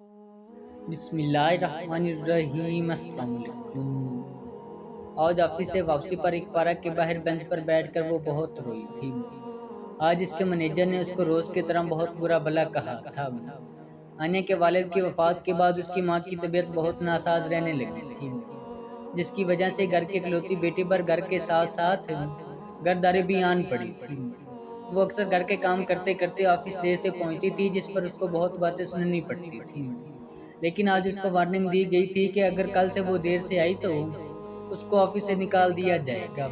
بسم اللہ الرحمن الرحیم۔ السلام علیکم۔ آج آفس سے واپسی پر ایک پارک کے باہر بینچ پر بیٹھ کر وہ بہت روئی تھی۔ آج اس کے منیجر نے اس کو روز کی طرح بہت برا بھلا کہا تھا۔ انیا کے والد کی وفات کے بعد اس کی ماں کی طبیعت بہت ناساز رہنے لگی تھی، جس کی وجہ سے گھر کی اکلوتی بیٹی پر گھر کے ساتھ ساتھ گھرداری بھی آن پڑی تھی۔ وہ اکثر گھر کے کام کرتے کرتے آفس دیر سے پہنچتی تھی، جس پر اس کو بہت باتیں سننی پڑتی تھی۔ لیکن آج اس کو وارننگ دی گئی تھی کہ اگر کل سے وہ دیر سے آئی تو اس کو آفس سے نکال دیا جائے گا۔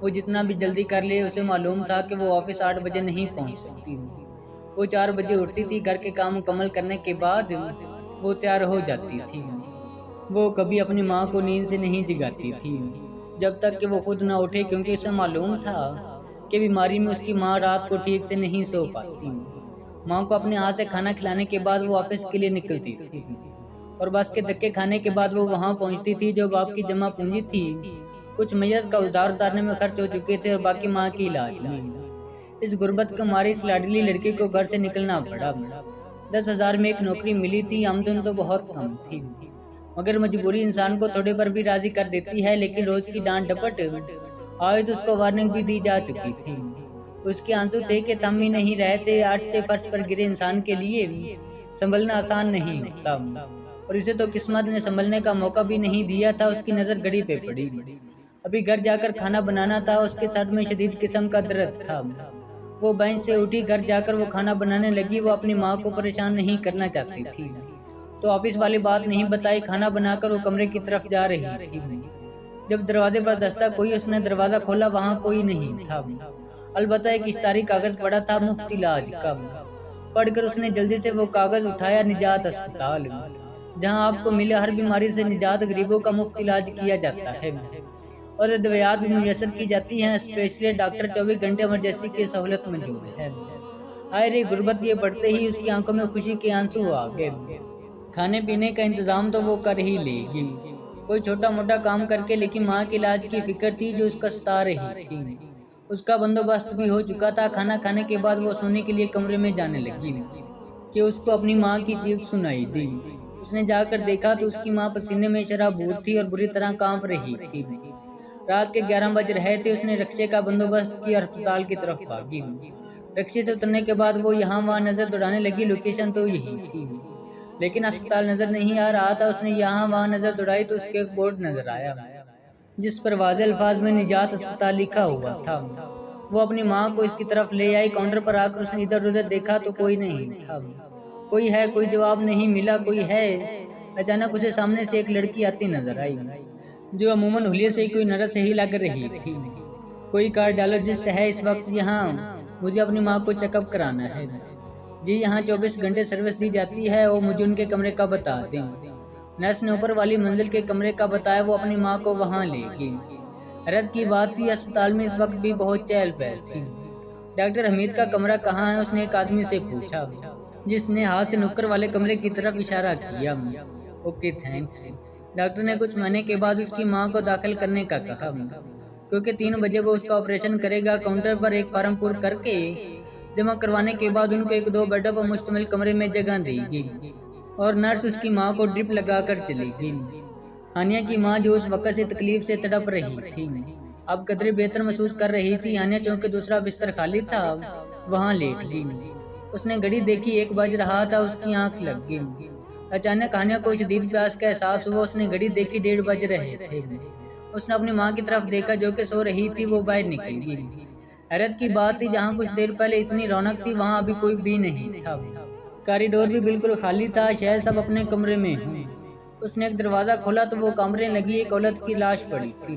وہ جتنا بھی جلدی کر لے، اسے معلوم تھا کہ وہ آفس 8 بجے نہیں پہنچ سکتی۔ وہ 4 بجے اٹھتی تھی، گھر کے کام مکمل کرنے کے بعد وہ تیار ہو جاتی تھی۔ وہ کبھی اپنی ماں کو نیند سے نہیں جگاتی تھی جب تک کہ وہ خود نہ اٹھے، کیونکہ اسے معلوم تھا کہ بیماری میں اس کی ماں رات کو ٹھیک سے نہیں سو پاتی۔ ماں کو اپنے ہاتھ سے کھانا کھلانے کے بعد وہ آفس کے لیے نکلتی تھی، اور بس کے دھکے کھانے کے بعد وہ وہاں پہنچتی تھی جو باپ کی جمع پونجی تھی۔ کچھ میت کا ادھار اتارنے میں خرچ ہو چکے تھے اور باقی ماں کے علاج میں۔ اس غربت کے مارے اس لاڈلی لڑکی کو گھر سے نکلنا پڑا۔ 10,000 میں ایک نوکری ملی تھی، آمدن تو بہت کم تھی، مگر مجبوری انسان کو تھوڑے پر بھی راضی کر دیتی ہے۔ لیکن روز کی ڈانٹ ڈپٹ آئے تو اس کو وارننگ بھی دی جا چکی تھی۔ اس کے آنسو تھے کہ تھم ہی نہیں رہے تھے۔ آرٹ سے فرش پر گرے انسان کے لیے سنبھلنا آسان نہیں ہوتا، اور اسے تو قسمت نے سنبھلنے کا موقع بھی نہیں دیا تھا۔ اس کی نظر گھڑی پہ پڑی، ابھی گھر جا کر کھانا بنانا تھا۔ اس کے سر میں شدید قسم کا درد تھا۔ وہ بینچ سے اٹھی، گھر جا کر وہ کھانا بنانے لگی۔ وہ اپنی ماں کو پریشان نہیں کرنا چاہتی تھی، تو آفس والی بات نہیں بتائی۔ کھانا بنا کر وہ کمرے کی طرف جا رہی تھی، جب دروازے پر دستک ہوئی۔ اس نے دروازہ کھولا، وہاں کوئی نہیں تھا، البتہ ایک اشتہاری کاغذ پڑا تھا مفت علاج کا۔ پڑھ کر اس نے جلدی سے وہ کاغذ اٹھایا۔ نجات اسپتال، جہاں آپ کو ملے ہر بیماری سے نجات، غریبوں کا مفت علاج کیا جاتا ہے اور ادویات بھی میسر کی جاتی ہیں۔ اسپیشلسٹ ڈاکٹر 24 گھنٹے ایمرجنسی کی سہولت موجود ہے۔ ہائے رے غربت! یہ پڑھتے ہی اس کی آنکھوں میں خوشی کے آنسو آ گئے۔ کھانے پینے کا انتظام تو وہ کر ہی لے گی، کوئی چھوٹا موٹا کام کر کے، لیکن ماں کے علاج کی فکر تھی جو اس کا ستا رہی تھی۔ اس کا بندوبست بھی ہو چکا تھا۔ کھانا کھانے کے بعد وہ سونے کے لیے کمرے میں جانے لگی کہ اس کو اپنی ماں کی چیخ سنائی دی۔ اس نے جا کر دیکھا تو اس کی ماں پسینے میں شرابور تھی اور بری طرح کانپ رہی تھی۔ رات کے 11 بج رہے تھے۔ اس نے رکشے کا بندوبست کیا اور ہسپتال کی طرف بھاگی۔ رکشے سے اترنے کے بعد وہ یہاں وہاں نظر دوڑانے لگی۔ لوکیشن تو یہی تھی، لیکن اسپتال نظر نہیں آ رہا تھا۔ اس نے یہاں وہاں نظر دوڑائی تو اس کے ایک بورڈ نظر آیا، جس پر واضح الفاظ میں نجات اسپتال لکھا ہوا تھا۔ وہ اپنی ماں کو اس کی طرف لے آئی۔ کاؤنٹر پر آ کر اس نے ادھر ادھر دیکھا تو کوئی نہیں تھا۔ کوئی ہے، کوئی جواب نہیں ملا۔ کوئی ہے؟ اچانک اسے سامنے سے ایک لڑکی آتی نظر آئی، جو عموماً حلیے سے کوئی نرس ہی لگ رہی تھی۔ کوئی کارڈیالوجسٹ ہے اس وقت یہاں؟ مجھے اپنی ماں کو چیک اپ کرانا ہے۔ جی یہاں 24 گھنٹے سروس دی جاتی ہے۔ وہ مجھے ان کے کمرے کا بتا دیں۔ نرس نے اوپر والی منزل کے کمرے کا بتایا۔ وہ اپنی ماں کو وہاں لے گئی۔ حیرت کی بات تھی، اسپتال میں اس وقت بھی بہت چہل پہل تھی۔ ڈاکٹر حمید کا کمرہ کہاں ہے؟ اس نے ایک آدمی سے پوچھا، جس نے ہاتھ سے نکر والے کمرے کی طرف اشارہ کیا۔ Okay thanks. ڈاکٹر نے کچھ مہینے کے بعد اس کی ماں کو داخل کرنے کا کہا، کیونکہ 3 بجے وہ اس کا آپریشن کرے گا۔ کاؤنٹر پر ایک فارم پر کر کے جمع کروانے کے بعد ان کو 1-2 بیڈوں پر مشتمل کمرے میں جگہ دی گئی اور نرس اس کی ماں کو ڈرپ لگا کر چلی گئی۔ ہانیہ کی ماں، جو اس وقت سے تکلیف سے تڑپ رہی تھی، اب قدرے بہتر محسوس کر رہی تھی۔ ہانیہ چونکہ دوسرا بستر خالی تھا، وہاں لیٹ گئی۔ اس نے گھڑی دیکھی، 1 بج رہا تھا۔ اس کی آنکھ لگ گئی۔ اچانک ہانیہ کو شدید پیاس کا احساس ہوا۔ اس نے گھڑی دیکھی، 1:30 بج رہے تھے۔ اس نے اپنی ماں کی طرف دیکھا جو کہ سو رہی تھی۔ وہ باہر نکل گئی۔ حیرت کی بات تھی، جہاں کچھ دیر پہلے اتنی رونق تھی وہاں ابھی کوئی بھی نہیں تھا۔ کاریڈور بھی بالکل خالی تھا، شاید سب اپنے کمرے میں ہوں۔ اس نے ایک دروازہ کھولا تو وہ کمرے لگی ایک عورت کی لاش پڑی تھی۔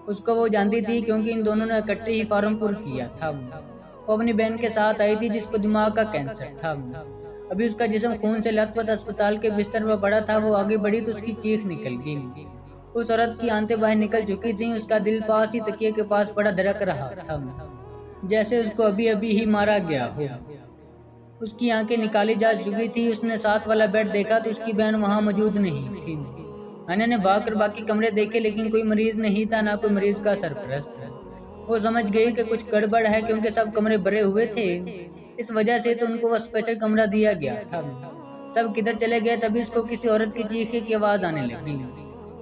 اس کو وہ جانتی تھی، کیونکہ ان دونوں نے اکٹھے ہی فارم پر کیا تھا۔ وہ اپنی بہن کے ساتھ آئی تھی، جس کو دماغ کا کینسر تھا۔ ابھی اس کا جسم خون سے لت پت اسپتال کے بستر پر پڑا تھا۔ وہ آگے بڑھی تو اس کی چیخ نکل گئی۔ اس عورت کی آنتیں باہر نکل چکی تھیں۔ اس کا دل پاس ہی تکیے کے پاس پڑا دھڑک رہا تھا، جیسے اس کو ابھی ابھی ہی مارا گیا ہو۔ اس کی آنکھیں نکالی جا چکی تھی۔ اس نے ساتھ والا بیڈ دیکھا تو اس کی بہن وہاں موجود نہیں تھی۔ ہانیہ نے بھاگ کر باقی کمرے دیکھے، لیکن کوئی مریض نہیں تھا، نہ کوئی مریض کا سرپرست۔ وہ سمجھ گئی کہ کچھ گڑبڑ ہے، کیونکہ سب کمرے بھرے ہوئے تھے۔ اس وجہ سے تو ان کو وہ اسپیشل کمرہ دیا گیا تھا۔ سب کدھر چلے گئے تبھی اس کو کسی عورت کی چیخے کی آواز آنے لگی۔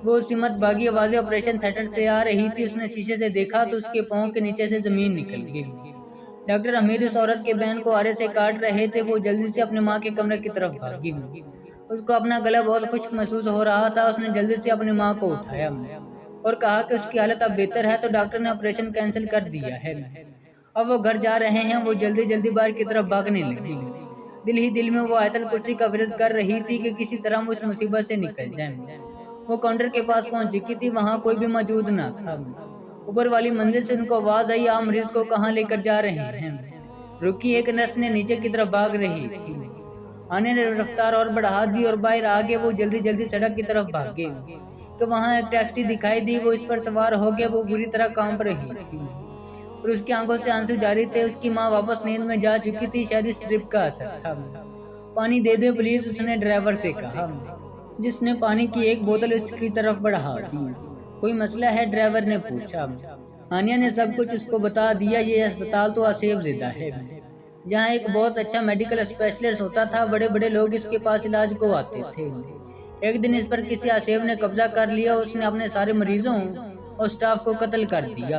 وہ اسی مت باغی آوازیں آپریشن تھیٹر سے آ رہی تھی۔ اس نے شیشے سے دیکھا تو اس کے پاؤں کے نیچے سے زمین نکل گئی۔ ڈاکٹر حمید اس عورت کے بہن کو آرے سے کاٹ رہے تھے۔ وہ جلدی سے اپنے ماں کے کمرے کی طرف بھاگی۔ اس کو اپنا گلا بہت خشک محسوس ہو رہا تھا۔ اس نے جلدی سے اپنی ماں کو اٹھایا اور کہا کہ اس کی حالت اب بہتر ہے تو ڈاکٹر نے آپریشن کینسل کر دیا ہے، اب وہ گھر جا رہے ہیں۔ وہ جلدی جلدی باہر کی طرف بھاگنے لگی۔ دل ہی دل میں وہ آیت الکرسی کا ورد کر رہی تھی کہ کسی طرح وہ اس مصیبت سے نکل جائیں۔ وہ کاؤنٹر کے پاس پہنچ چکی تھی، وہاں کوئی بھی موجود نہ تھا۔ اوپر والی منزل سے ان کو آواز آئی، آپ مریض کو کہاں لے کر جا رہے ہیں؟ رکی ایک نرس نے نیچے کی طرف بھاگ رہی تھی۔ آنے نے رفتار اور بڑھا دی اور باہر آگے وہ جلدی جلدی سڑک کی طرف بھاگے تو وہاں ایک ٹیکسی دکھائی دی۔ وہ اس پر سوار ہو گیا۔ وہ بری طرح کانپ رہی تھی اور اس کی آنکھوں سے آنسو جاری تھے۔ اس کی ماں واپس نیند میں جا چکی تھی، شاید اس ڈرپ کا اثر تھا۔ پانی دے دے پلیز، اس نے ڈرائیور سے کہا، جس نے پانی کی ایک بوتل اس کی طرف بڑھا دی۔ کوئی مسئلہ ہے؟ ڈرائیور نے پوچھا۔ ہانیہ نے سب کچھ اس کو بتا دیا۔ یہ اسپتال تو آصف زدہ ہے، یہاں ایک بہت اچھا میڈیکل اسپیشلسٹ ہوتا تھا، بڑے بڑے لوگ اس کے پاس علاج کو آتے تھے۔ ایک دن اس پر کسی آصف نے قبضہ کر لیا۔ اس نے اپنے سارے مریضوں اور سٹاف کو قتل کر دیا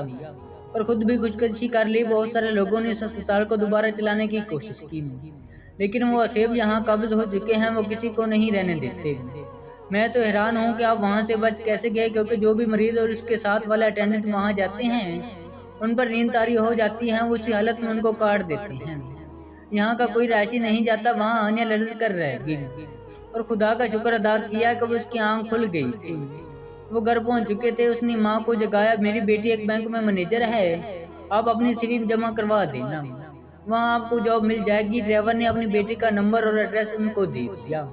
اور خود بھی خودکشی کر لی۔ بہت سارے لوگوں نے اس اسپتال کو دوبارہ چلانے کی کوشش کی، لیکن وہ آصف یہاں قابض ہو چکے ہیں، وہ کسی کو نہیں رہنے دیتے۔ میں تو حیران ہوں کہ آپ وہاں سے بچ کیسے گئے، کیونکہ جو بھی مریض اور اس کے ساتھ والے اٹینڈنٹ وہاں جاتے ہیں ان پر نیند طاری ہو جاتی ہے، وہ اسی حالت میں ان کو کاٹ دیتے ہیں۔ یہاں کا کوئی رہائشی نہیں جاتا۔ وہاں ہانیہ لرز کر رہ گئی اور خدا کا شکر ادا کیا کہ وہ اس کی آنکھ کھل گئی تھی۔ وہ گھر پہنچ چکے تھے۔ اس نے ماں کو جگایا، میری بیٹی ایک بینک میں مینیجر ہے، آپ اپنی سی وی جمع کروا دینا، وہاں آپ کو جاب مل جائے گی۔ ڈرائیور نے اپنی بیٹی کا نمبر اور ایڈریس ان کو دے دیا۔